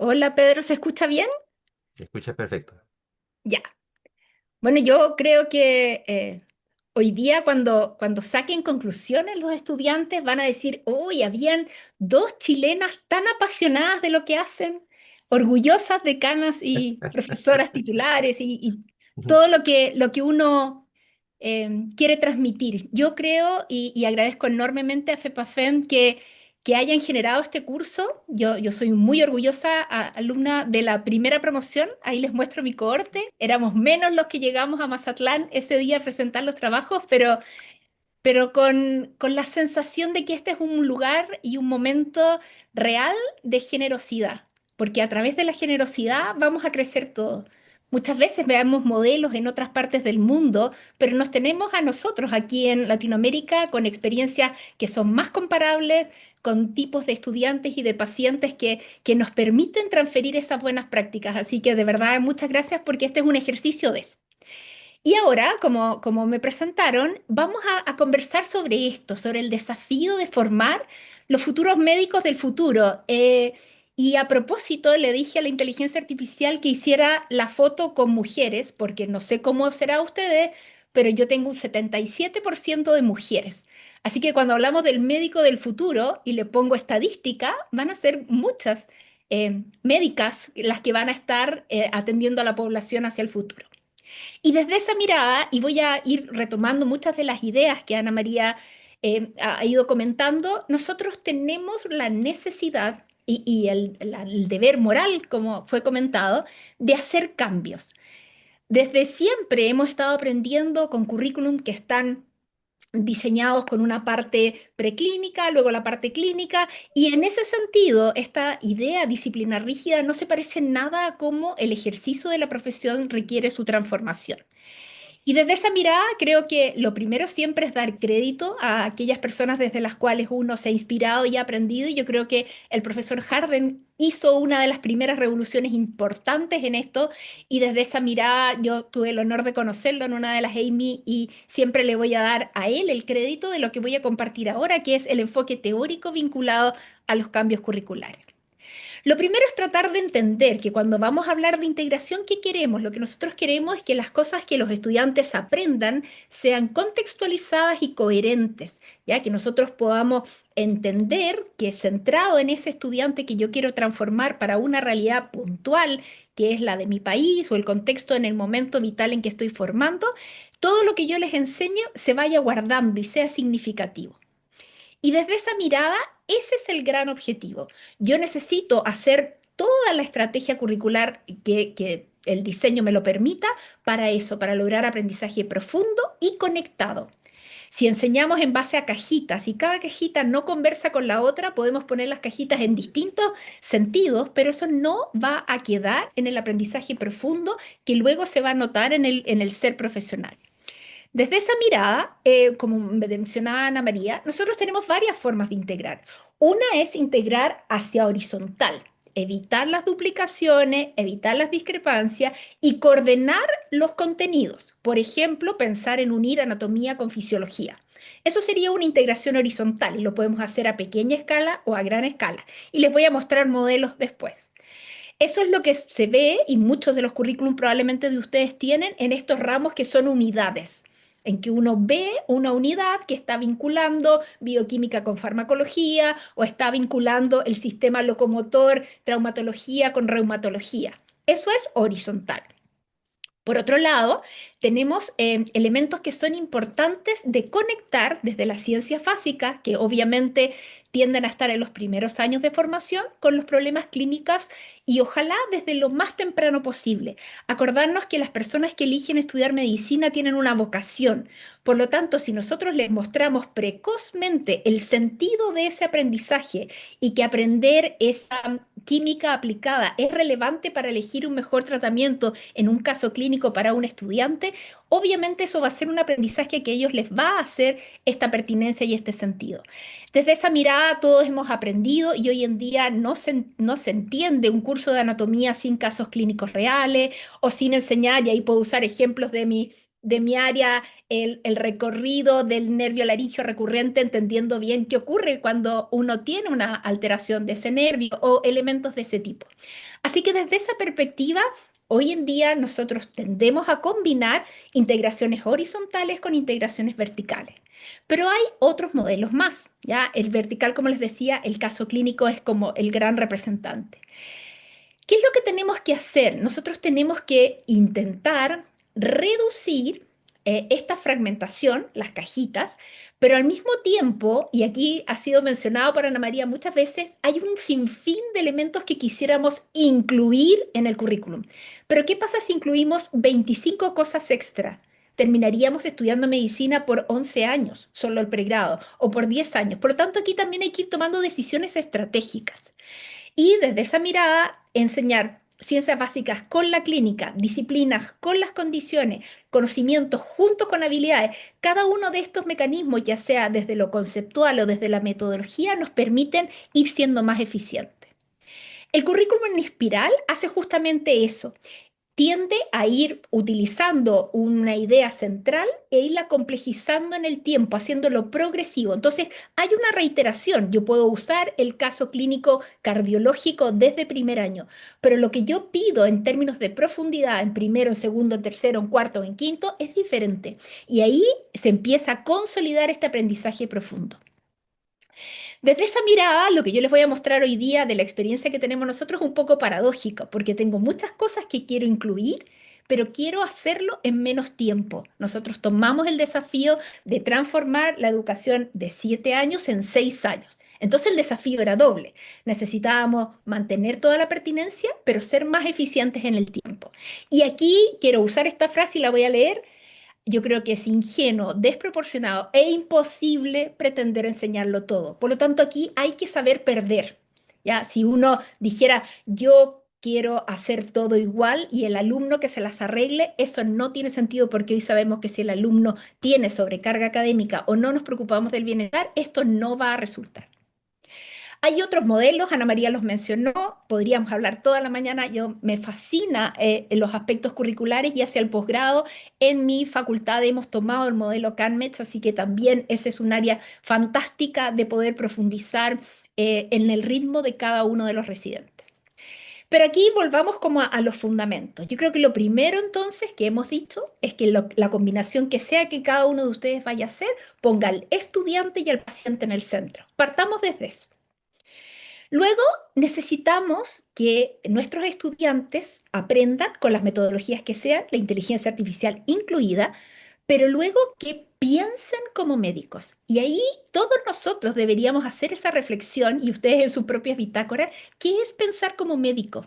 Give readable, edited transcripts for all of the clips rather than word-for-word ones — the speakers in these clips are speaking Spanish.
Hola Pedro, ¿se escucha bien? Se escucha perfecto. Ya. Bueno, yo creo que hoy día cuando saquen conclusiones los estudiantes van a decir, uy, habían dos chilenas tan apasionadas de lo que hacen, orgullosas decanas y profesoras titulares y todo lo que uno quiere transmitir. Yo creo y agradezco enormemente a FEPAFEM que hayan generado este curso. Yo soy muy orgullosa alumna de la primera promoción. Ahí les muestro mi cohorte. Éramos menos los que llegamos a Mazatlán ese día a presentar los trabajos, pero con la sensación de que este es un lugar y un momento real de generosidad, porque a través de la generosidad vamos a crecer todos. Muchas veces veamos modelos en otras partes del mundo, pero nos tenemos a nosotros aquí en Latinoamérica con experiencias que son más comparables, con tipos de estudiantes y de pacientes que nos permiten transferir esas buenas prácticas. Así que de verdad, muchas gracias porque este es un ejercicio de eso. Y ahora, como me presentaron, vamos a conversar sobre esto, sobre el desafío de formar los futuros médicos del futuro. Y a propósito, le dije a la inteligencia artificial que hiciera la foto con mujeres, porque no sé cómo será ustedes, pero yo tengo un 77% de mujeres. Así que cuando hablamos del médico del futuro y le pongo estadística, van a ser muchas médicas las que van a estar atendiendo a la población hacia el futuro. Y desde esa mirada, y voy a ir retomando muchas de las ideas que Ana María ha ido comentando, nosotros tenemos la necesidad y el deber moral, como fue comentado, de hacer cambios. Desde siempre hemos estado aprendiendo con currículum que están diseñados con una parte preclínica, luego la parte clínica, y en ese sentido, esta idea disciplinar rígida no se parece en nada a cómo el ejercicio de la profesión requiere su transformación. Y desde esa mirada, creo que lo primero siempre es dar crédito a aquellas personas desde las cuales uno se ha inspirado y ha aprendido. Y yo creo que el profesor Harden hizo una de las primeras revoluciones importantes en esto. Y desde esa mirada, yo tuve el honor de conocerlo en una de las Amy y siempre le voy a dar a él el crédito de lo que voy a compartir ahora, que es el enfoque teórico vinculado a los cambios curriculares. Lo primero es tratar de entender que cuando vamos a hablar de integración, ¿qué queremos? Lo que nosotros queremos es que las cosas que los estudiantes aprendan sean contextualizadas y coherentes, ya que nosotros podamos entender que centrado en ese estudiante que yo quiero transformar para una realidad puntual, que es la de mi país o el contexto en el momento vital en que estoy formando, todo lo que yo les enseño se vaya guardando y sea significativo. Y desde esa mirada, ese es el gran objetivo. Yo necesito hacer toda la estrategia curricular que el diseño me lo permita para eso, para lograr aprendizaje profundo y conectado. Si enseñamos en base a cajitas y cada cajita no conversa con la otra, podemos poner las cajitas en distintos sentidos, pero eso no va a quedar en el aprendizaje profundo que luego se va a notar en el ser profesional. Desde esa mirada, como me mencionaba Ana María, nosotros tenemos varias formas de integrar. Una es integrar hacia horizontal, evitar las duplicaciones, evitar las discrepancias y coordinar los contenidos. Por ejemplo, pensar en unir anatomía con fisiología. Eso sería una integración horizontal y lo podemos hacer a pequeña escala o a gran escala. Y les voy a mostrar modelos después. Eso es lo que se ve y muchos de los currículum probablemente de ustedes tienen en estos ramos que son unidades, en que uno ve una unidad que está vinculando bioquímica con farmacología o está vinculando el sistema locomotor, traumatología con reumatología. Eso es horizontal. Por otro lado, tenemos elementos que son importantes de conectar desde las ciencias básicas, que obviamente tienden a estar en los primeros años de formación, con los problemas clínicos y ojalá desde lo más temprano posible. Acordarnos que las personas que eligen estudiar medicina tienen una vocación. Por lo tanto, si nosotros les mostramos precozmente el sentido de ese aprendizaje y que aprender esa química aplicada es relevante para elegir un mejor tratamiento en un caso clínico para un estudiante, obviamente eso va a ser un aprendizaje que a ellos les va a hacer esta pertinencia y este sentido. Desde esa mirada todos hemos aprendido y hoy en día no se entiende un curso de anatomía sin casos clínicos reales o sin enseñar, y ahí puedo usar ejemplos de mi de mi área el recorrido del nervio laringio recurrente, entendiendo bien qué ocurre cuando uno tiene una alteración de ese nervio o elementos de ese tipo. Así que desde esa perspectiva, hoy en día nosotros tendemos a combinar integraciones horizontales con integraciones verticales. Pero hay otros modelos más, ¿ya? El vertical, como les decía, el caso clínico es como el gran representante. ¿Qué es lo que tenemos que hacer? Nosotros tenemos que intentar reducir esta fragmentación, las cajitas, pero al mismo tiempo, y aquí ha sido mencionado por Ana María muchas veces, hay un sinfín de elementos que quisiéramos incluir en el currículum. Pero ¿qué pasa si incluimos 25 cosas extra? Terminaríamos estudiando medicina por 11 años, solo el pregrado, o por 10 años. Por lo tanto, aquí también hay que ir tomando decisiones estratégicas. Y desde esa mirada, enseñar ciencias básicas con la clínica, disciplinas con las condiciones, conocimientos junto con habilidades. Cada uno de estos mecanismos, ya sea desde lo conceptual o desde la metodología, nos permiten ir siendo más eficientes. El currículum en espiral hace justamente eso, tiende a ir utilizando una idea central e irla complejizando en el tiempo, haciéndolo progresivo. Entonces, hay una reiteración. Yo puedo usar el caso clínico cardiológico desde primer año, pero lo que yo pido en términos de profundidad en primero, en segundo, en tercero, en cuarto, en quinto es diferente. Y ahí se empieza a consolidar este aprendizaje profundo. Desde esa mirada, lo que yo les voy a mostrar hoy día de la experiencia que tenemos nosotros es un poco paradójico, porque tengo muchas cosas que quiero incluir, pero quiero hacerlo en menos tiempo. Nosotros tomamos el desafío de transformar la educación de 7 años en 6 años. Entonces el desafío era doble. Necesitábamos mantener toda la pertinencia, pero ser más eficientes en el tiempo. Y aquí quiero usar esta frase y la voy a leer. Yo creo que es ingenuo, desproporcionado e imposible pretender enseñarlo todo. Por lo tanto, aquí hay que saber perder. ¿Ya? Si uno dijera, yo quiero hacer todo igual y el alumno que se las arregle, eso no tiene sentido porque hoy sabemos que si el alumno tiene sobrecarga académica o no nos preocupamos del bienestar, esto no va a resultar. Hay otros modelos, Ana María los mencionó, podríamos hablar toda la mañana, yo me fascina los aspectos curriculares y hacia el posgrado. En mi facultad hemos tomado el modelo CANMETS, así que también ese es un área fantástica de poder profundizar en el ritmo de cada uno de los residentes. Pero aquí volvamos como a los fundamentos. Yo creo que lo primero entonces que hemos dicho es que la combinación que sea que cada uno de ustedes vaya a hacer, ponga al estudiante y al paciente en el centro. Partamos desde eso. Luego necesitamos que nuestros estudiantes aprendan con las metodologías que sean, la inteligencia artificial incluida, pero luego que piensen como médicos. Y ahí todos nosotros deberíamos hacer esa reflexión y ustedes en sus propias bitácoras, ¿qué es pensar como médico?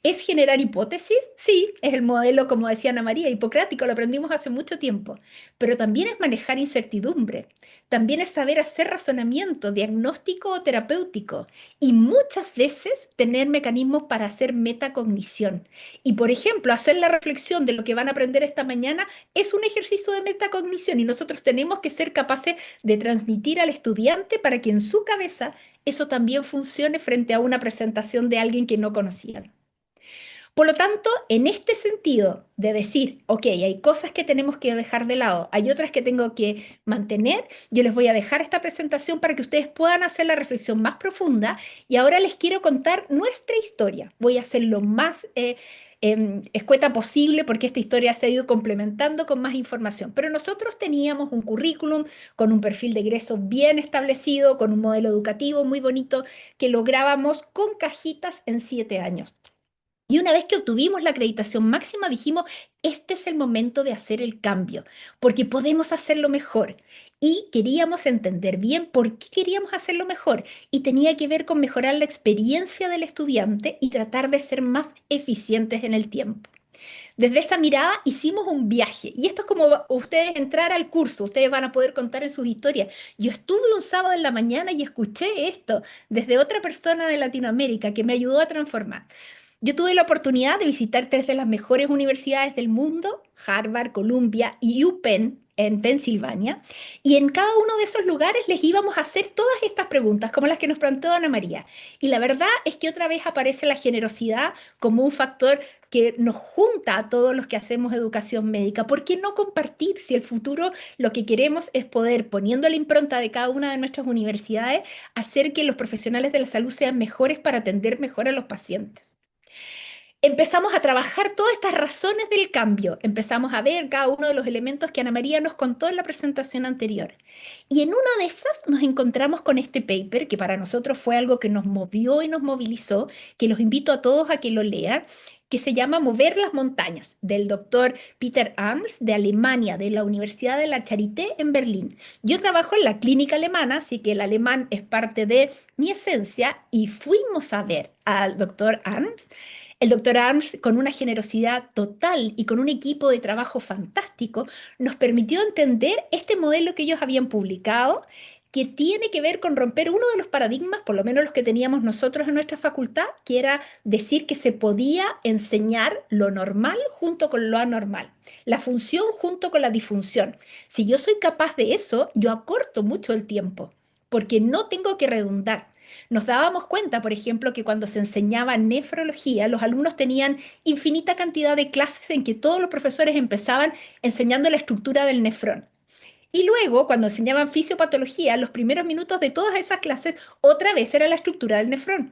¿Es generar hipótesis? Sí, es el modelo, como decía Ana María, hipocrático, lo aprendimos hace mucho tiempo, pero también es manejar incertidumbre, también es saber hacer razonamiento, diagnóstico o terapéutico, y muchas veces tener mecanismos para hacer metacognición. Y, por ejemplo, hacer la reflexión de lo que van a aprender esta mañana es un ejercicio de metacognición y nosotros tenemos que ser capaces de transmitir al estudiante para que en su cabeza eso también funcione frente a una presentación de alguien que no conocían. Por lo tanto, en este sentido de decir, ok, hay cosas que tenemos que dejar de lado, hay otras que tengo que mantener, yo les voy a dejar esta presentación para que ustedes puedan hacer la reflexión más profunda y ahora les quiero contar nuestra historia. Voy a hacer lo más escueta posible porque esta historia se ha ido complementando con más información. Pero nosotros teníamos un currículum con un perfil de egreso bien establecido, con un modelo educativo muy bonito que lográbamos con cajitas en 7 años. Y una vez que obtuvimos la acreditación máxima, dijimos, este es el momento de hacer el cambio, porque podemos hacerlo mejor. Y queríamos entender bien por qué queríamos hacerlo mejor. Y tenía que ver con mejorar la experiencia del estudiante y tratar de ser más eficientes en el tiempo. Desde esa mirada hicimos un viaje. Y esto es como ustedes entrar al curso, ustedes van a poder contar en sus historias. Yo estuve un sábado en la mañana y escuché esto desde otra persona de Latinoamérica que me ayudó a transformar. Yo tuve la oportunidad de visitar tres de las mejores universidades del mundo, Harvard, Columbia y UPenn en Pensilvania, y en cada uno de esos lugares les íbamos a hacer todas estas preguntas, como las que nos planteó Ana María. Y la verdad es que otra vez aparece la generosidad como un factor que nos junta a todos los que hacemos educación médica. ¿Por qué no compartir si el futuro lo que queremos es poder, poniendo la impronta de cada una de nuestras universidades, hacer que los profesionales de la salud sean mejores para atender mejor a los pacientes? Empezamos a trabajar todas estas razones del cambio. Empezamos a ver cada uno de los elementos que Ana María nos contó en la presentación anterior. Y en una de esas nos encontramos con este paper, que para nosotros fue algo que nos movió y nos movilizó, que los invito a todos a que lo lean, que se llama Mover las montañas, del doctor Peter Arms de Alemania, de la Universidad de la Charité en Berlín. Yo trabajo en la clínica alemana, así que el alemán es parte de mi esencia, y fuimos a ver al doctor Arms. El doctor Arms, con una generosidad total y con un equipo de trabajo fantástico, nos permitió entender este modelo que ellos habían publicado, que tiene que ver con romper uno de los paradigmas, por lo menos los que teníamos nosotros en nuestra facultad, que era decir que se podía enseñar lo normal junto con lo anormal, la función junto con la disfunción. Si yo soy capaz de eso, yo acorto mucho el tiempo, porque no tengo que redundar. Nos dábamos cuenta, por ejemplo, que cuando se enseñaba nefrología, los alumnos tenían infinita cantidad de clases en que todos los profesores empezaban enseñando la estructura del nefrón. Y luego, cuando enseñaban fisiopatología, los primeros minutos de todas esas clases, otra vez era la estructura del nefrón.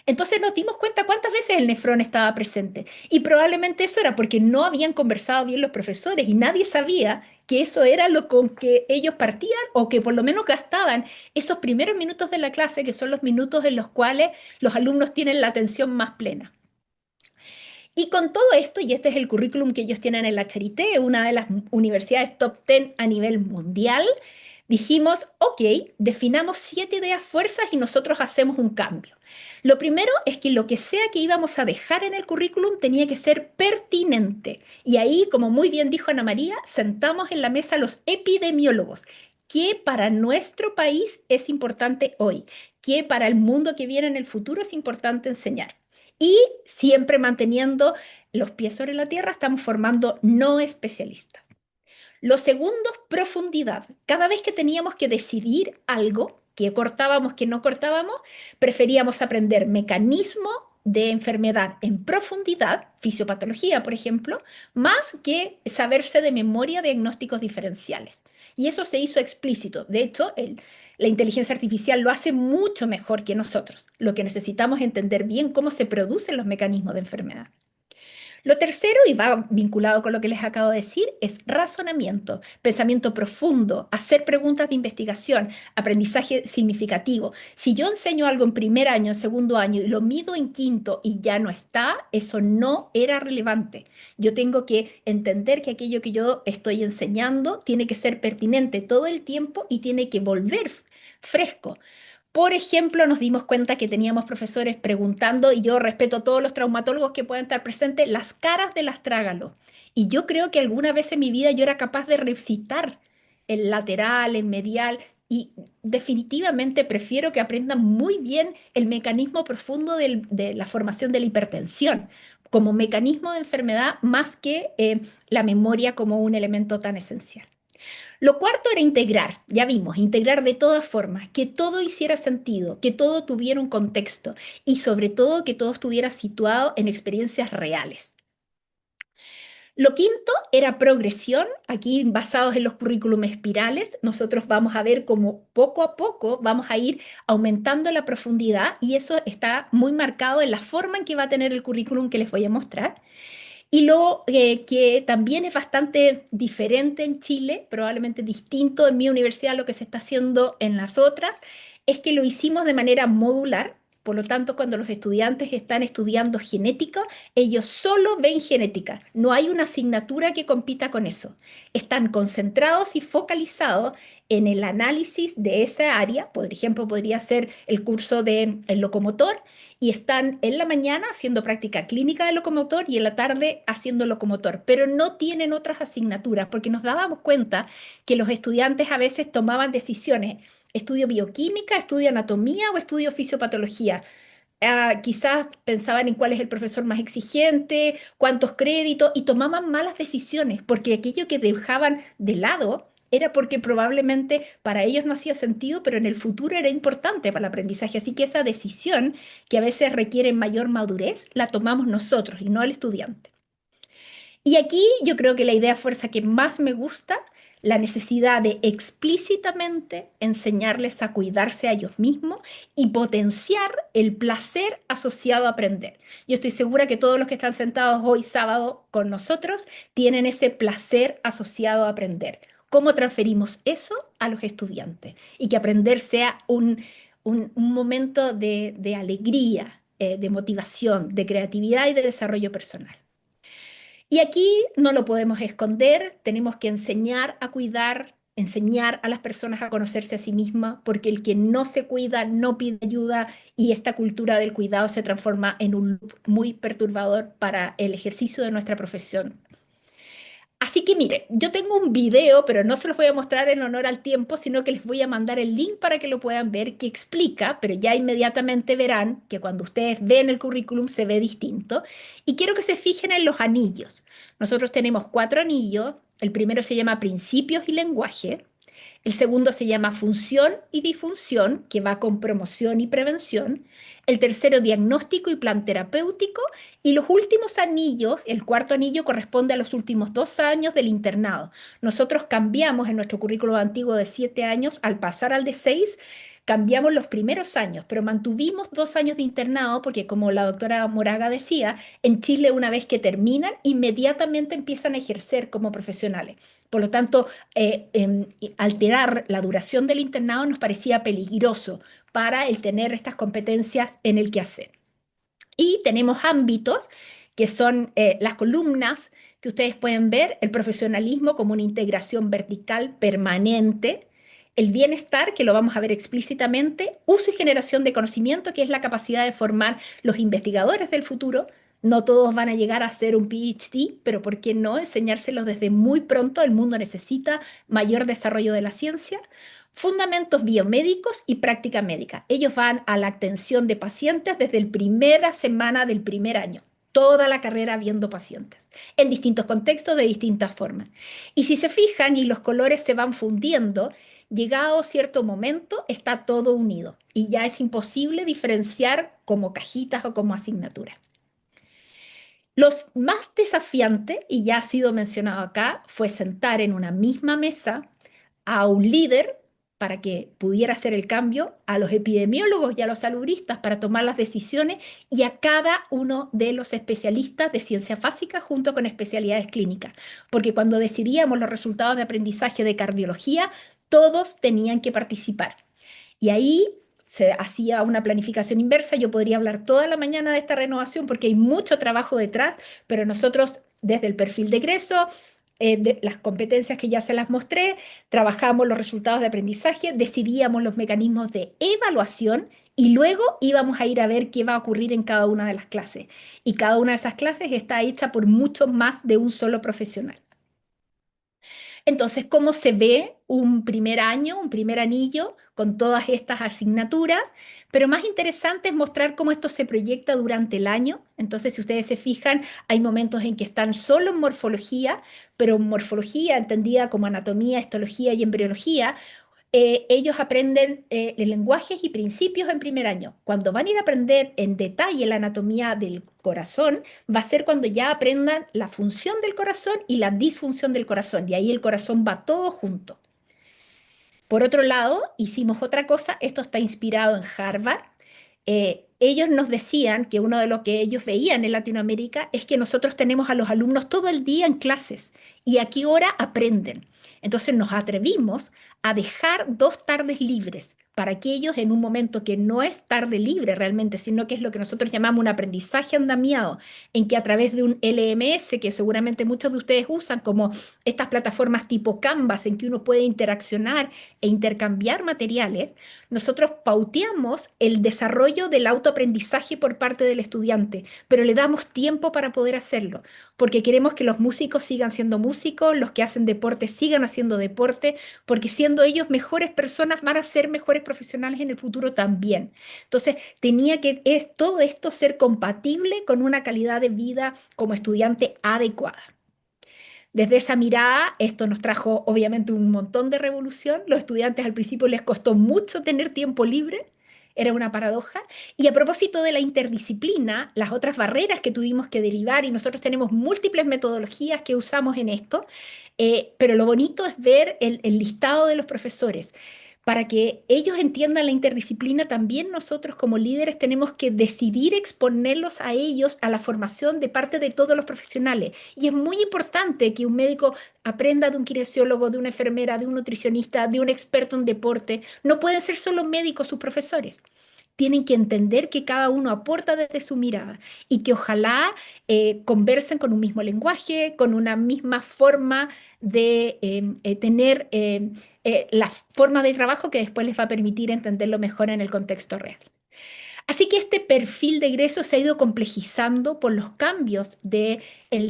Entonces nos dimos cuenta cuántas veces el nefrón estaba presente. Y probablemente eso era porque no habían conversado bien los profesores y nadie sabía que eso era lo con que ellos partían o que por lo menos gastaban esos primeros minutos de la clase, que son los minutos en los cuales los alumnos tienen la atención más plena. Y con todo esto, y este es el currículum que ellos tienen en la Charité, una de las universidades top 10 a nivel mundial, dijimos, ok, definamos 7 ideas fuerzas y nosotros hacemos un cambio. Lo primero es que lo que sea que íbamos a dejar en el currículum tenía que ser pertinente. Y ahí, como muy bien dijo Ana María, sentamos en la mesa a los epidemiólogos. ¿Qué para nuestro país es importante hoy? ¿Qué para el mundo que viene en el futuro es importante enseñar? Y siempre manteniendo los pies sobre la tierra, estamos formando no especialistas. Lo segundo es profundidad. Cada vez que teníamos que decidir algo, que cortábamos, que no cortábamos, preferíamos aprender mecanismo de enfermedad en profundidad, fisiopatología, por ejemplo, más que saberse de memoria diagnósticos diferenciales. Y eso se hizo explícito. De hecho, la inteligencia artificial lo hace mucho mejor que nosotros. Lo que necesitamos es entender bien cómo se producen los mecanismos de enfermedad. Lo tercero, y va vinculado con lo que les acabo de decir, es razonamiento, pensamiento profundo, hacer preguntas de investigación, aprendizaje significativo. Si yo enseño algo en primer año, en segundo año y lo mido en quinto y ya no está, eso no era relevante. Yo tengo que entender que aquello que yo estoy enseñando tiene que ser pertinente todo el tiempo y tiene que volver fresco. Por ejemplo, nos dimos cuenta que teníamos profesores preguntando, y yo respeto a todos los traumatólogos que puedan estar presentes, las caras del astrágalo. Y yo creo que alguna vez en mi vida yo era capaz de recitar el lateral, el medial, y definitivamente prefiero que aprendan muy bien el mecanismo profundo de la formación de la hipertensión como mecanismo de enfermedad más que la memoria como un elemento tan esencial. Lo cuarto era integrar, ya vimos, integrar de todas formas, que todo hiciera sentido, que todo tuviera un contexto y sobre todo que todo estuviera situado en experiencias reales. Lo quinto era progresión, aquí basados en los currículum espirales, nosotros vamos a ver cómo poco a poco vamos a ir aumentando la profundidad y eso está muy marcado en la forma en que va a tener el currículum que les voy a mostrar. Y lo que también es bastante diferente en Chile, probablemente distinto en mi universidad a lo que se está haciendo en las otras, es que lo hicimos de manera modular. Por lo tanto, cuando los estudiantes están estudiando genética, ellos solo ven genética. No hay una asignatura que compita con eso. Están concentrados y focalizados en el análisis de esa área. Por ejemplo, podría ser el curso de el locomotor y están en la mañana haciendo práctica clínica de locomotor y en la tarde haciendo locomotor, pero no tienen otras asignaturas porque nos dábamos cuenta que los estudiantes a veces tomaban decisiones, estudio bioquímica, estudio anatomía o estudio fisiopatología. Quizás pensaban en cuál es el profesor más exigente, cuántos créditos, y tomaban malas decisiones, porque aquello que dejaban de lado era porque probablemente para ellos no hacía sentido, pero en el futuro era importante para el aprendizaje. Así que esa decisión, que a veces requiere mayor madurez, la tomamos nosotros y no el estudiante. Y aquí yo creo que la idea fuerza que más me gusta, la necesidad de explícitamente enseñarles a cuidarse a ellos mismos y potenciar el placer asociado a aprender. Yo estoy segura que todos los que están sentados hoy sábado con nosotros tienen ese placer asociado a aprender. ¿Cómo transferimos eso a los estudiantes? Y que aprender sea un momento de alegría, de motivación, de creatividad y de desarrollo personal. Y aquí no lo podemos esconder, tenemos que enseñar a cuidar, enseñar a las personas a conocerse a sí mismas, porque el que no se cuida no pide ayuda y esta cultura del cuidado se transforma en un loop muy perturbador para el ejercicio de nuestra profesión. Así que mire, yo tengo un video, pero no se los voy a mostrar en honor al tiempo, sino que les voy a mandar el link para que lo puedan ver, que explica, pero ya inmediatamente verán que cuando ustedes ven el currículum se ve distinto. Y quiero que se fijen en los anillos. Nosotros tenemos 4 anillos. El primero se llama Principios y Lenguaje. El segundo se llama Función y Disfunción, que va con promoción y prevención. El tercero, Diagnóstico y Plan Terapéutico. Y los últimos anillos, el cuarto anillo corresponde a los últimos 2 años del internado. Nosotros cambiamos en nuestro currículo antiguo de 7 años, al pasar al de 6, cambiamos los primeros años, pero mantuvimos 2 años de internado porque, como la doctora Moraga decía, en Chile una vez que terminan, inmediatamente empiezan a ejercer como profesionales. Por lo tanto, alterar la duración del internado nos parecía peligroso para el tener estas competencias en el quehacer. Y tenemos ámbitos que son las columnas que ustedes pueden ver, el profesionalismo como una integración vertical permanente, el bienestar, que lo vamos a ver explícitamente, uso y generación de conocimiento, que es la capacidad de formar los investigadores del futuro. No todos van a llegar a hacer un PhD, pero ¿por qué no enseñárselos desde muy pronto? El mundo necesita mayor desarrollo de la ciencia. Fundamentos biomédicos y práctica médica. Ellos van a la atención de pacientes desde la primera semana del primer año, toda la carrera viendo pacientes, en distintos contextos, de distintas formas. Y si se fijan y los colores se van fundiendo, llegado cierto momento está todo unido y ya es imposible diferenciar como cajitas o como asignaturas. Los más desafiantes, y ya ha sido mencionado acá, fue sentar en una misma mesa a un líder para que pudiera hacer el cambio, a los epidemiólogos y a los salubristas para tomar las decisiones y a cada uno de los especialistas de ciencias básicas junto con especialidades clínicas. Porque cuando decidíamos los resultados de aprendizaje de cardiología, todos tenían que participar. Y ahí se hacía una planificación inversa. Yo podría hablar toda la mañana de esta renovación porque hay mucho trabajo detrás, pero nosotros desde el perfil de egreso, de las competencias que ya se las mostré, trabajamos los resultados de aprendizaje, decidíamos los mecanismos de evaluación y luego íbamos a ir a ver qué va a ocurrir en cada una de las clases. Y cada una de esas clases está hecha por mucho más de un solo profesional. Entonces, ¿cómo se ve un primer año, un primer anillo con todas estas asignaturas? Pero más interesante es mostrar cómo esto se proyecta durante el año. Entonces, si ustedes se fijan, hay momentos en que están solo en morfología, pero morfología entendida como anatomía, histología y embriología, ellos aprenden lenguajes y principios en primer año. Cuando van a ir a aprender en detalle la anatomía del corazón, va a ser cuando ya aprendan la función del corazón y la disfunción del corazón. Y ahí el corazón va todo junto. Por otro lado, hicimos otra cosa, esto está inspirado en Harvard. Ellos nos decían que uno de lo que ellos veían en Latinoamérica es que nosotros tenemos a los alumnos todo el día en clases y a qué hora aprenden. Entonces nos atrevimos a dejar 2 tardes libres para que ellos en un momento que no es tarde libre realmente, sino que es lo que nosotros llamamos un aprendizaje andamiado, en que a través de un LMS, que seguramente muchos de ustedes usan como estas plataformas tipo Canvas, en que uno puede interaccionar e intercambiar materiales, nosotros pauteamos el desarrollo del autoaprendizaje por parte del estudiante, pero le damos tiempo para poder hacerlo, porque queremos que los músicos sigan siendo músicos, los que hacen deporte sigan haciendo deporte, porque siendo ellos mejores personas van a ser mejores profesionales profesionales en el futuro también. Entonces, tenía que todo esto ser compatible con una calidad de vida como estudiante adecuada. Desde esa mirada, esto nos trajo obviamente un montón de revolución. Los estudiantes al principio les costó mucho tener tiempo libre, era una paradoja. Y a propósito de la interdisciplina, las otras barreras que tuvimos que derivar, y nosotros tenemos múltiples metodologías que usamos en esto, pero lo bonito es ver el listado de los profesores. Para que ellos entiendan la interdisciplina, también nosotros como líderes tenemos que decidir exponerlos a ellos a la formación de parte de todos los profesionales. Y es muy importante que un médico aprenda de un kinesiólogo, de una enfermera, de un nutricionista, de un experto en deporte. No pueden ser solo médicos sus profesores. Tienen que entender que cada uno aporta desde su mirada y que ojalá conversen con un mismo lenguaje, con una misma forma de tener la forma de trabajo que después les va a permitir entenderlo mejor en el contexto real. Así que este perfil de egreso se ha ido complejizando por los cambios del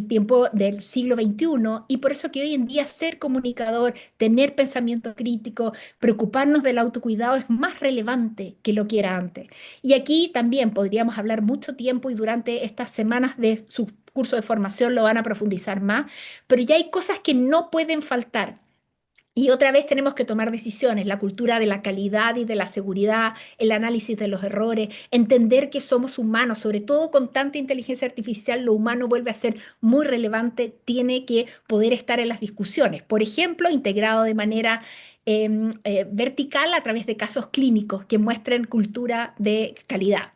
tiempo del siglo XXI y por eso que hoy en día ser comunicador, tener pensamiento crítico, preocuparnos del autocuidado es más relevante que lo que era antes. Y aquí también podríamos hablar mucho tiempo y durante estas semanas de su curso de formación lo van a profundizar más, pero ya hay cosas que no pueden faltar. Y otra vez tenemos que tomar decisiones, la cultura de la calidad y de la seguridad, el análisis de los errores, entender que somos humanos, sobre todo con tanta inteligencia artificial, lo humano vuelve a ser muy relevante, tiene que poder estar en las discusiones. Por ejemplo, integrado de manera vertical a través de casos clínicos que muestren cultura de calidad.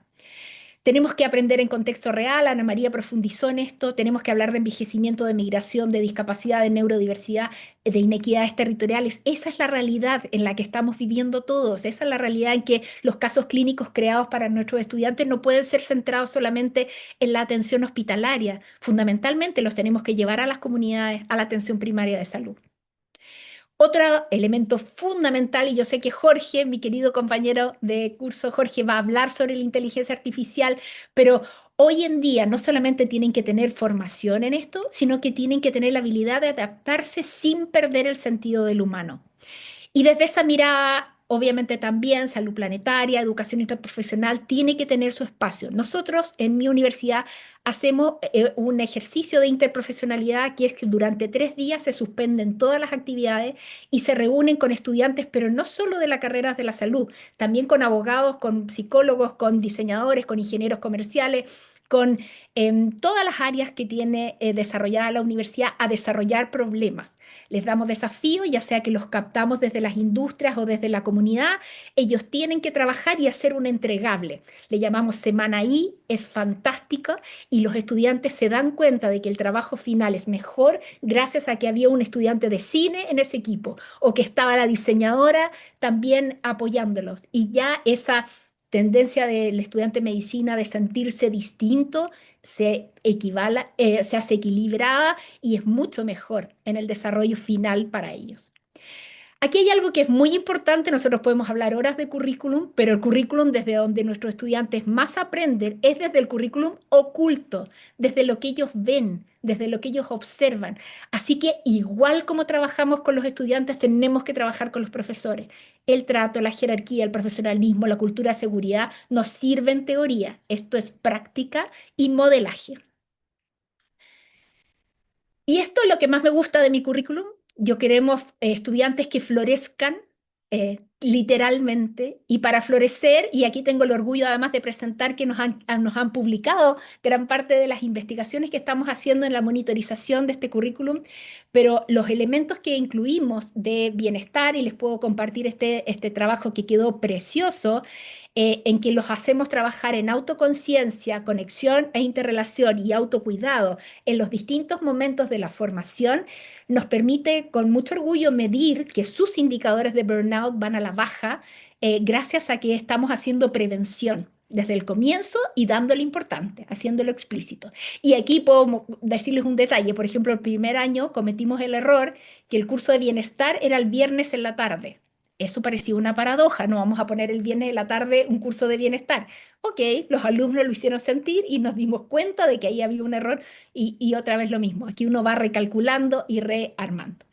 Tenemos que aprender en contexto real, Ana María profundizó en esto, tenemos que hablar de envejecimiento, de migración, de discapacidad, de neurodiversidad, de inequidades territoriales. Esa es la realidad en la que estamos viviendo todos, esa es la realidad en que los casos clínicos creados para nuestros estudiantes no pueden ser centrados solamente en la atención hospitalaria, fundamentalmente los tenemos que llevar a las comunidades, a la atención primaria de salud. Otro elemento fundamental, y yo sé que Jorge, mi querido compañero de curso, Jorge, va a hablar sobre la inteligencia artificial, pero hoy en día no solamente tienen que tener formación en esto, sino que tienen que tener la habilidad de adaptarse sin perder el sentido del humano. Y desde esa mirada, obviamente también salud planetaria, educación interprofesional, tiene que tener su espacio. Nosotros en mi universidad hacemos un ejercicio de interprofesionalidad que es que durante 3 días se suspenden todas las actividades y se reúnen con estudiantes, pero no solo de las carreras de la salud, también con abogados, con psicólogos, con diseñadores, con ingenieros comerciales, con todas las áreas que tiene desarrollada la universidad a desarrollar problemas. Les damos desafíos, ya sea que los captamos desde las industrias o desde la comunidad, ellos tienen que trabajar y hacer un entregable. Le llamamos Semana I, es fantástico y los estudiantes se dan cuenta de que el trabajo final es mejor gracias a que había un estudiante de cine en ese equipo o que estaba la diseñadora también apoyándolos. Y ya esa tendencia del estudiante de medicina de sentirse distinto se hace equilibrada y es mucho mejor en el desarrollo final para ellos. Aquí hay algo que es muy importante, nosotros podemos hablar horas de currículum, pero el currículum desde donde nuestros estudiantes más aprenden es desde el currículum oculto, desde lo que ellos ven, desde lo que ellos observan. Así que igual como trabajamos con los estudiantes, tenemos que trabajar con los profesores. El trato, la jerarquía, el profesionalismo, la cultura de seguridad nos sirve en teoría. Esto es práctica y modelaje. Y esto es lo que más me gusta de mi currículum. Yo queremos estudiantes que florezcan literalmente y para florecer, y aquí tengo el orgullo además de presentar que nos han publicado gran parte de las investigaciones que estamos haciendo en la monitorización de este currículum, pero los elementos que incluimos de bienestar, y les puedo compartir este trabajo que quedó precioso, en que los hacemos trabajar en autoconciencia, conexión e interrelación y autocuidado en los distintos momentos de la formación, nos permite con mucho orgullo medir que sus indicadores de burnout van a la baja gracias a que estamos haciendo prevención desde el comienzo y dándole importante, haciéndolo explícito. Y aquí puedo decirles un detalle. Por ejemplo, el primer año cometimos el error que el curso de bienestar era el viernes en la tarde. Eso parecía una paradoja, no vamos a poner el viernes en la tarde un curso de bienestar. Ok, los alumnos lo hicieron sentir y nos dimos cuenta de que ahí había un error y otra vez lo mismo. Aquí uno va recalculando y rearmando.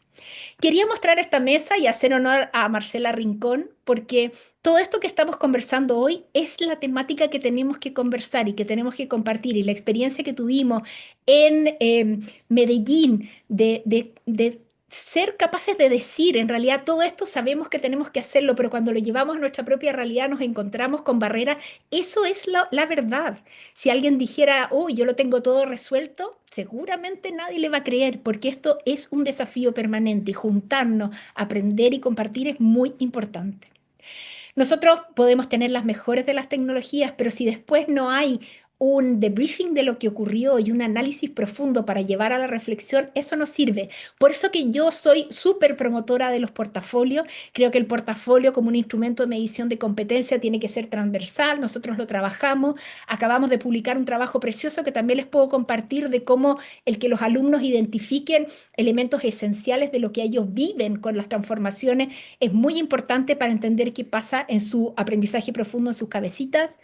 Quería mostrar esta mesa y hacer honor a Marcela Rincón, porque todo esto que estamos conversando hoy es la temática que tenemos que conversar y que tenemos que compartir. Y la experiencia que tuvimos en Medellín de ser capaces de decir, en realidad todo esto sabemos que tenemos que hacerlo, pero cuando lo llevamos a nuestra propia realidad nos encontramos con barreras. Eso es la verdad. Si alguien dijera, oh, yo lo tengo todo resuelto, seguramente nadie le va a creer, porque esto es un desafío permanente y juntarnos, aprender y compartir es muy importante. Nosotros podemos tener las mejores de las tecnologías, pero si después no hay un debriefing de lo que ocurrió y un análisis profundo para llevar a la reflexión, eso no sirve. Por eso que yo soy súper promotora de los portafolios. Creo que el portafolio como un instrumento de medición de competencia tiene que ser transversal. Nosotros lo trabajamos. Acabamos de publicar un trabajo precioso que también les puedo compartir de cómo el que los alumnos identifiquen elementos esenciales de lo que ellos viven con las transformaciones es muy importante para entender qué pasa en su aprendizaje profundo en sus cabecitas.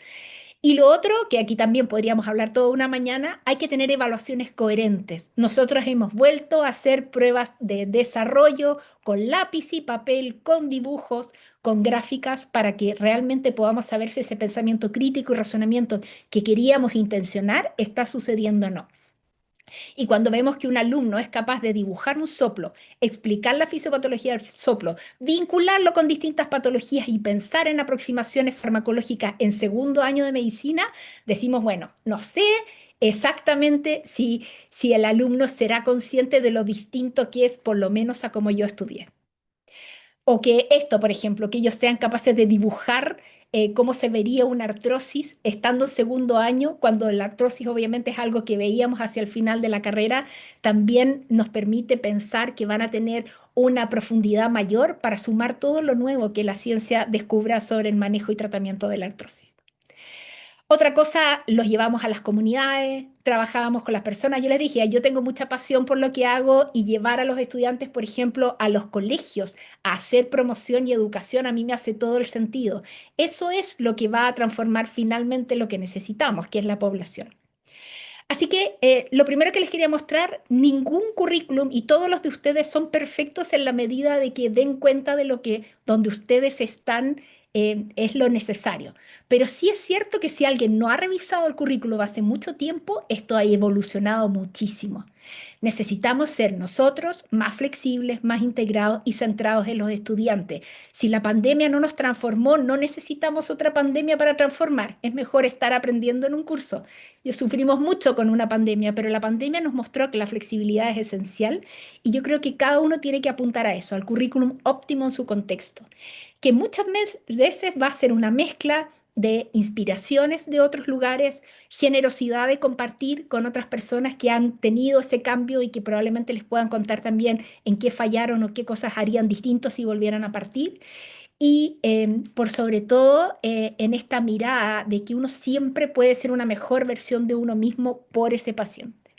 Y lo otro, que aquí también podríamos hablar toda una mañana, hay que tener evaluaciones coherentes. Nosotros hemos vuelto a hacer pruebas de desarrollo con lápiz y papel, con dibujos, con gráficas, para que realmente podamos saber si ese pensamiento crítico y razonamiento que queríamos intencionar está sucediendo o no. Y cuando vemos que un alumno es capaz de dibujar un soplo, explicar la fisiopatología del soplo, vincularlo con distintas patologías y pensar en aproximaciones farmacológicas en segundo año de medicina, decimos, bueno, no sé exactamente si el alumno será consciente de lo distinto que es, por lo menos a como yo estudié. O que esto, por ejemplo, que ellos sean capaces de dibujar cómo se vería una artrosis estando en segundo año, cuando la artrosis obviamente es algo que veíamos hacia el final de la carrera, también nos permite pensar que van a tener una profundidad mayor para sumar todo lo nuevo que la ciencia descubra sobre el manejo y tratamiento de la artrosis. Otra cosa, los llevamos a las comunidades, trabajábamos con las personas. Yo les dije, yo tengo mucha pasión por lo que hago y llevar a los estudiantes, por ejemplo, a los colegios a hacer promoción y educación, a mí me hace todo el sentido. Eso es lo que va a transformar finalmente lo que necesitamos, que es la población. Así que lo primero que les quería mostrar, ningún currículum y todos los de ustedes son perfectos en la medida de que den cuenta de lo que donde ustedes están es lo necesario. Pero sí es cierto que si alguien no ha revisado el currículum hace mucho tiempo, esto ha evolucionado muchísimo. Necesitamos ser nosotros más flexibles, más integrados y centrados en los estudiantes. Si la pandemia no nos transformó, no necesitamos otra pandemia para transformar. Es mejor estar aprendiendo en un curso. Y sufrimos mucho con una pandemia, pero la pandemia nos mostró que la flexibilidad es esencial y yo creo que cada uno tiene que apuntar a eso, al currículum óptimo en su contexto, que muchas veces va a ser una mezcla de inspiraciones de otros lugares, generosidad de compartir con otras personas que han tenido ese cambio y que probablemente les puedan contar también en qué fallaron o qué cosas harían distintos si volvieran a partir y por sobre todo en esta mirada de que uno siempre puede ser una mejor versión de uno mismo por ese paciente.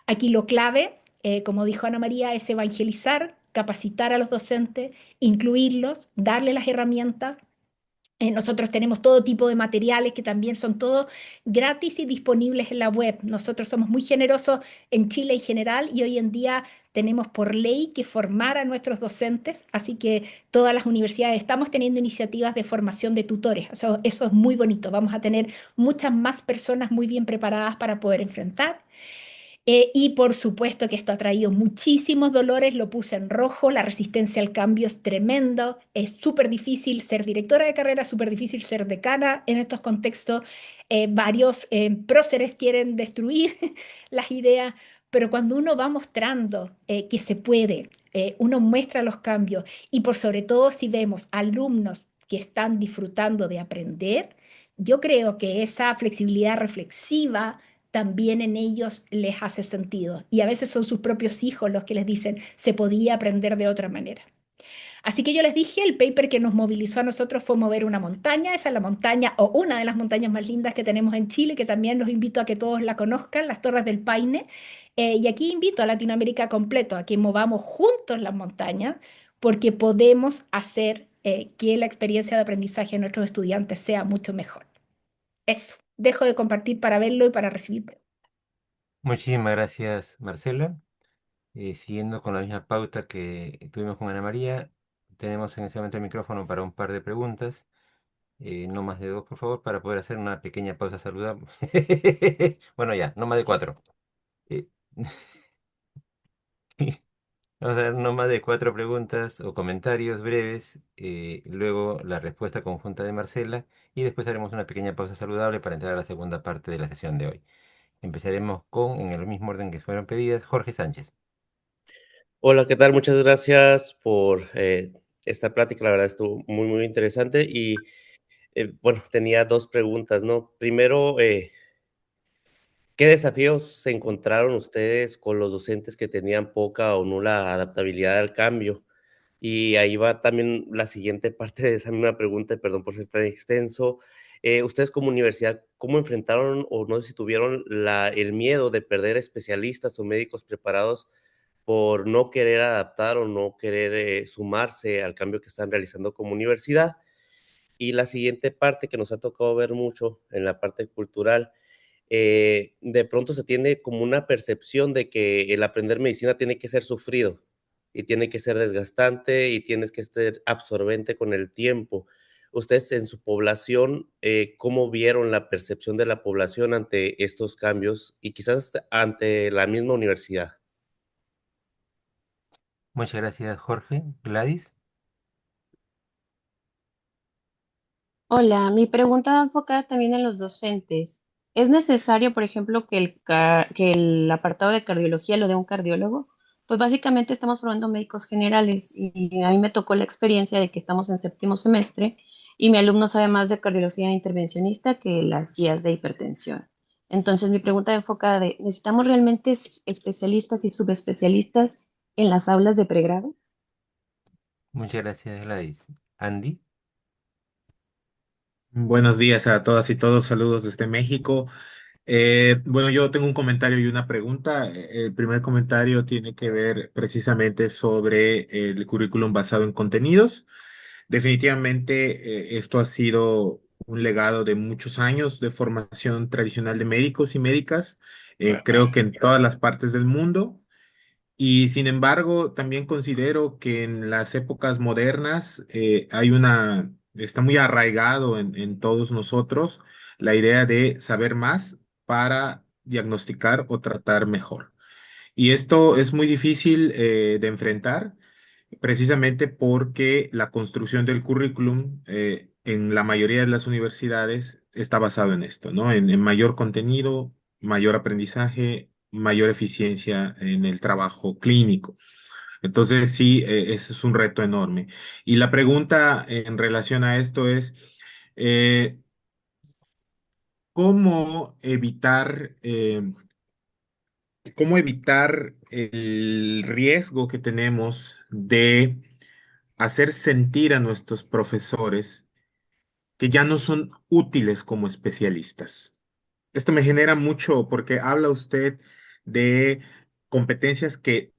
Aquí lo clave, como dijo Ana María, es evangelizar, capacitar a los docentes, incluirlos, darles las herramientas. Nosotros tenemos todo tipo de materiales que también son todos gratis y disponibles en la web. Nosotros somos muy generosos en Chile en general y hoy en día tenemos por ley que formar a nuestros docentes, así que todas las universidades estamos teniendo iniciativas de formación de tutores. Eso es muy bonito. Vamos a tener muchas más personas muy bien preparadas para poder enfrentar. Y por supuesto que esto ha traído muchísimos dolores, lo puse en rojo, la resistencia al cambio es tremendo, es súper difícil ser directora de carrera, súper difícil ser decana en estos contextos. Varios próceres quieren destruir las ideas, pero cuando uno va mostrando que se puede, uno muestra los cambios y por sobre todo si vemos alumnos que están disfrutando de aprender, yo creo que esa flexibilidad reflexiva también en ellos les hace sentido. Y a veces son sus propios hijos los que les dicen, se podía aprender de otra manera. Así que yo les dije, el paper que nos movilizó a nosotros fue mover una montaña. Esa es la montaña o una de las montañas más lindas que tenemos en Chile, que también los invito a que todos la conozcan, las Torres del Paine. Y aquí invito a Latinoamérica completo a que movamos juntos las montañas, porque podemos hacer que la experiencia de aprendizaje de nuestros estudiantes sea mucho mejor. Eso, dejo de compartir para verlo y para recibir. Muchísimas gracias, Marcela. Siguiendo con la misma pauta que tuvimos con Ana María, tenemos en este momento el micrófono para un par de preguntas, no más de dos, por favor, para poder hacer una pequeña pausa saludable. Bueno, ya, no más de cuatro. Eh, Vamos a dar no más de cuatro preguntas o comentarios breves, luego la respuesta conjunta de Marcela y después haremos una pequeña pausa saludable para entrar a la segunda parte de la sesión de hoy. Empezaremos con, en el mismo orden que fueron pedidas, Jorge Sánchez. Hola, ¿qué tal? Muchas gracias por esta plática, la verdad estuvo muy, muy interesante y bueno, tenía dos preguntas, ¿no? Primero, ¿qué desafíos se encontraron ustedes con los docentes que tenían poca o nula adaptabilidad al cambio? Y ahí va también la siguiente parte de esa misma pregunta, y perdón por ser tan extenso. Ustedes como universidad, ¿cómo enfrentaron o no sé si tuvieron el miedo de perder especialistas o médicos preparados por no querer adaptar o no querer sumarse al cambio que están realizando como universidad? Y la siguiente parte que nos ha tocado ver mucho en la parte cultural, de pronto se tiene como una percepción de que el aprender medicina tiene que ser sufrido y tiene que ser desgastante y tienes que ser absorbente con el tiempo. Ustedes en su población, ¿cómo vieron la percepción de la población ante estos cambios y quizás ante la misma universidad? Muchas gracias, Jorge. Gladys. Hola, mi pregunta va enfocada también en los docentes. ¿Es necesario, por ejemplo, que el apartado de cardiología lo dé un cardiólogo? Pues básicamente estamos formando médicos generales y a mí me tocó la experiencia de que estamos en séptimo semestre y mi alumno sabe más de cardiología intervencionista que las guías de hipertensión. Entonces, mi pregunta va enfocada de, ¿necesitamos realmente especialistas y subespecialistas en las aulas de pregrado? Muchas gracias, Gladys. Andy. Buenos días a todas y todos, saludos desde México. Bueno, yo tengo un comentario y una pregunta. El primer comentario tiene que ver precisamente sobre el currículum basado en contenidos. Definitivamente, esto ha sido un legado de muchos años de formación tradicional de médicos y médicas, creo que en todas las partes del mundo. Y sin embargo, también considero que en las épocas modernas está muy arraigado en todos nosotros la idea de saber más para diagnosticar o tratar mejor. Y esto es muy difícil de enfrentar precisamente porque la construcción del currículum en la mayoría de las universidades está basado en esto, ¿no? En mayor contenido, mayor aprendizaje, mayor eficiencia en el trabajo clínico. Entonces, sí, ese es un reto enorme. Y la pregunta en relación a esto es, eh, ¿cómo evitar, cómo evitar el riesgo que tenemos de hacer sentir a nuestros profesores que ya no son útiles como especialistas? Esto me genera mucho porque habla usted de competencias que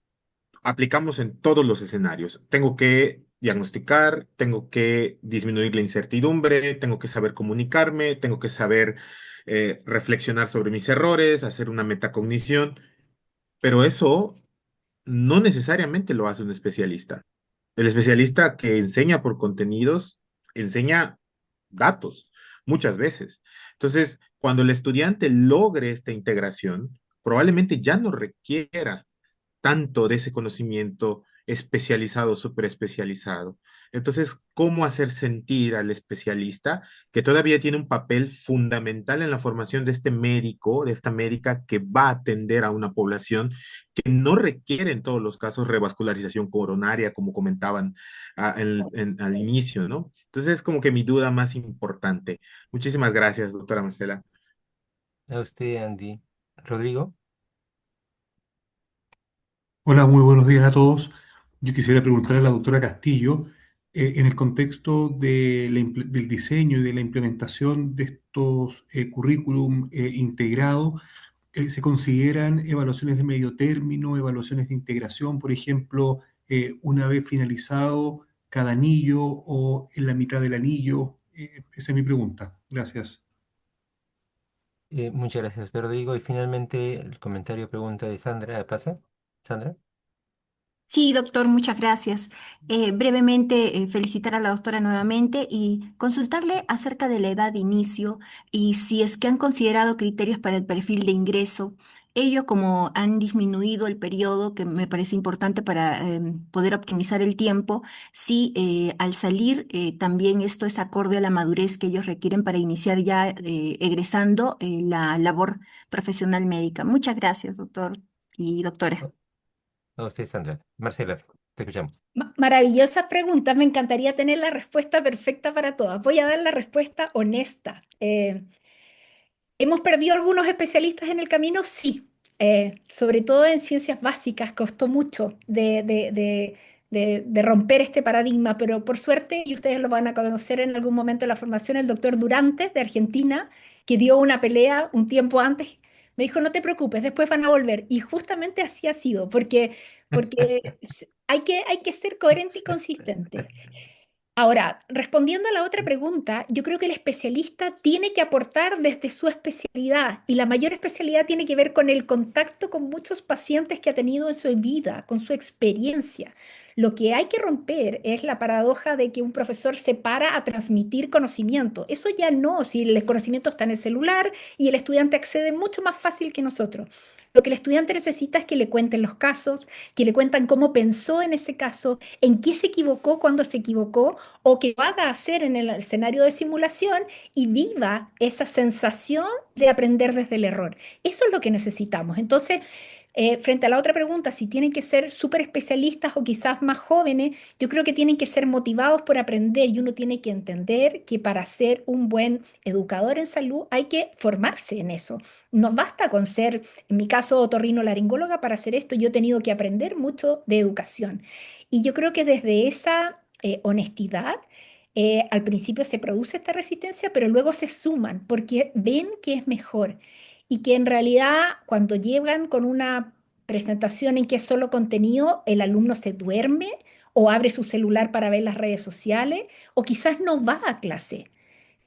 aplicamos en todos los escenarios. Tengo que diagnosticar, tengo que disminuir la incertidumbre, tengo que saber comunicarme, tengo que saber reflexionar sobre mis errores, hacer una metacognición, pero eso no necesariamente lo hace un especialista. El especialista que enseña por contenidos enseña datos muchas veces. Entonces, cuando el estudiante logre esta integración, probablemente ya no requiera tanto de ese conocimiento especializado, súper especializado. Entonces, ¿cómo hacer sentir al especialista que todavía tiene un papel fundamental en la formación de este médico, de esta médica que va a atender a una población que no requiere en todos los casos revascularización coronaria, como comentaban al inicio, ¿no? Entonces, es como que mi duda más importante. Muchísimas gracias, doctora Marcela. A usted, Andy. Rodrigo. Hola, muy buenos días a todos. Yo quisiera preguntarle a la doctora Castillo, en el contexto del diseño y de la implementación de estos currículum integrados, ¿se consideran evaluaciones de medio término, evaluaciones de integración, por ejemplo, una vez finalizado cada anillo o en la mitad del anillo? Esa es mi pregunta. Gracias. Muchas gracias a usted, Rodrigo. Y finalmente el comentario pregunta de Sandra. ¿Pasa? Sandra. Sí, doctor, muchas gracias. Brevemente, felicitar a la doctora nuevamente y consultarle acerca de la edad de inicio y si es que han considerado criterios para el perfil de ingreso. Ello como han disminuido el periodo, que me parece importante para poder optimizar el tiempo, si al salir también esto es acorde a la madurez que ellos requieren para iniciar ya egresando la labor profesional médica. Muchas gracias, doctor y doctora. A usted, Sandra. Marcela, te escuchamos. Maravillosas preguntas, me encantaría tener la respuesta perfecta para todas. Voy a dar la respuesta honesta. ¿Hemos perdido algunos especialistas en el camino? Sí. Sobre todo en ciencias básicas, costó mucho de romper este paradigma, pero por suerte, y ustedes lo van a conocer en algún momento de la formación, el doctor Durantes de Argentina, que dio una pelea un tiempo antes, me dijo, no te preocupes, después van a volver. Y justamente así ha sido, porque hay que ser coherente y consistente. Ahora, respondiendo a la otra pregunta, yo creo que el especialista tiene que aportar desde su especialidad y la mayor especialidad tiene que ver con el contacto con muchos pacientes que ha tenido en su vida, con su experiencia. Lo que hay que romper es la paradoja de que un profesor se para a transmitir conocimiento. Eso ya no, si el conocimiento está en el celular y el estudiante accede mucho más fácil que nosotros. Lo que el estudiante necesita es que le cuenten los casos, que le cuentan cómo pensó en ese caso, en qué se equivocó cuando se equivocó o que lo haga hacer en el escenario de simulación y viva esa sensación de aprender desde el error. Eso es lo que necesitamos. Entonces, frente a la otra pregunta, si tienen que ser súper especialistas o quizás más jóvenes, yo creo que tienen que ser motivados por aprender y uno tiene que entender que para ser un buen educador en salud hay que formarse en eso. No basta con ser, en mi caso, otorrinolaringóloga para hacer esto, yo he tenido que aprender mucho de educación. Y yo creo que desde esa honestidad, al principio se produce esta resistencia, pero luego se suman porque ven que es mejor y que en realidad cuando llegan con una presentación en que es solo contenido, el alumno se duerme o abre su celular para ver las redes sociales o quizás no va a clase.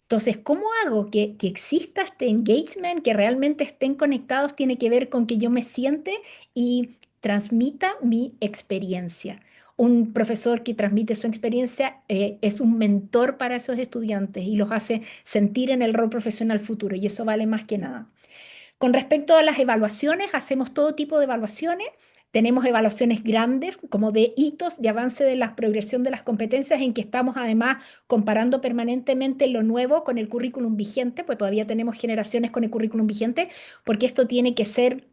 Entonces, ¿cómo hago que exista este engagement, que realmente estén conectados? Tiene que ver con que yo me siente y transmita mi experiencia. Un profesor que transmite su experiencia es un mentor para esos estudiantes y los hace sentir en el rol profesional futuro y eso vale más que nada. Con respecto a las evaluaciones, hacemos todo tipo de evaluaciones. Tenemos evaluaciones grandes, como de hitos de avance de la progresión de las competencias, en que estamos además comparando permanentemente lo nuevo con el currículum vigente, pues todavía tenemos generaciones con el currículum vigente, porque esto tiene que ser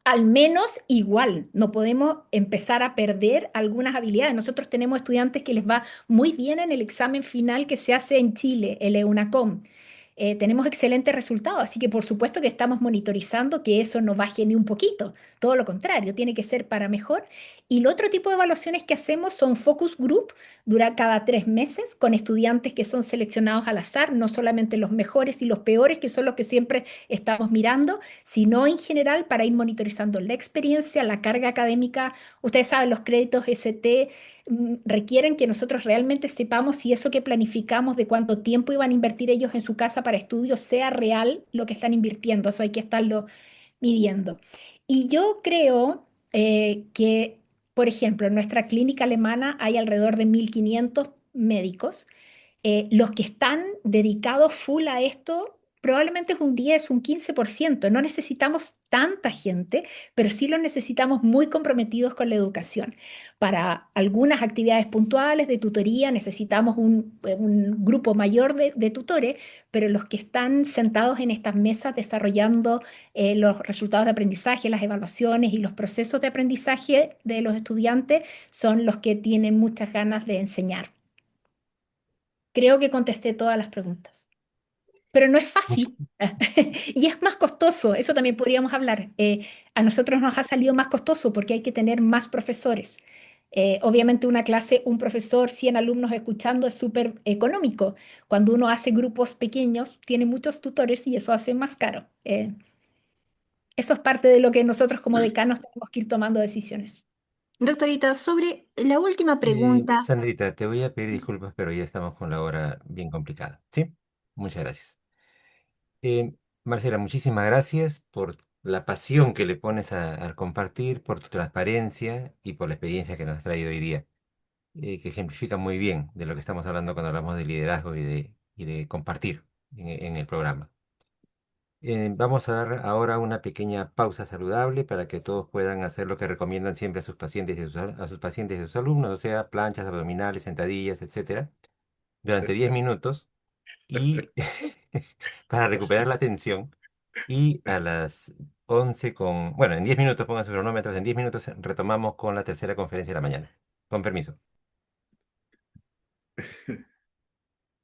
al menos igual. No podemos empezar a perder algunas habilidades. Nosotros tenemos estudiantes que les va muy bien en el examen final que se hace en Chile, el EUNACOM. Tenemos excelentes resultados, así que por supuesto que estamos monitorizando que eso no baje ni un poquito, todo lo contrario, tiene que ser para mejor. Y el otro tipo de evaluaciones que hacemos son focus group, dura cada 3 meses, con estudiantes que son seleccionados al azar, no solamente los mejores y los peores, que son los que siempre estamos mirando, sino en general para ir monitorizando la experiencia, la carga académica. Ustedes saben, los créditos ST requieren que nosotros realmente sepamos si eso que planificamos de cuánto tiempo iban a invertir ellos en su casa para estudios sea real lo que están invirtiendo. Eso hay que estarlo midiendo. Y yo creo que, por ejemplo, en nuestra clínica alemana hay alrededor de 1.500 médicos. Los que están dedicados full a esto, probablemente es un 10, un 15%. No necesitamos tanta gente, pero sí lo necesitamos muy comprometidos con la educación. Para algunas actividades puntuales de tutoría necesitamos un grupo mayor de tutores, pero los que están sentados en estas mesas desarrollando los resultados de aprendizaje, las evaluaciones y los procesos de aprendizaje de los estudiantes son los que tienen muchas ganas de enseñar. Creo que contesté todas las preguntas, pero no es fácil y es más costoso, eso también podríamos hablar. A nosotros nos ha salido más costoso porque hay que tener más profesores. Obviamente una clase, un profesor, 100 alumnos escuchando es súper económico. Cuando uno hace grupos pequeños, tiene muchos tutores y eso hace más caro. Eso es parte de lo que nosotros como decanos tenemos que ir tomando decisiones. Doctorita, sobre la última pregunta, Sandrita, te voy a pedir disculpas, pero ya estamos con la hora bien complicada. ¿Sí? Muchas gracias. Eh, Marcela, muchísimas gracias por la pasión que le pones al compartir, por tu transparencia y por la experiencia que nos has traído hoy día, que ejemplifica muy bien de lo que estamos hablando cuando hablamos de liderazgo y de compartir en el programa. Vamos a dar ahora una pequeña pausa saludable para que todos puedan hacer lo que recomiendan siempre a sus pacientes y a sus pacientes y a sus alumnos, o sea, planchas abdominales, sentadillas, etcétera, durante 10 minutos y para recuperar la atención. Y a las 11 bueno, en 10 minutos pongan sus cronómetros, en 10 minutos retomamos con la tercera conferencia de la mañana. Con permiso.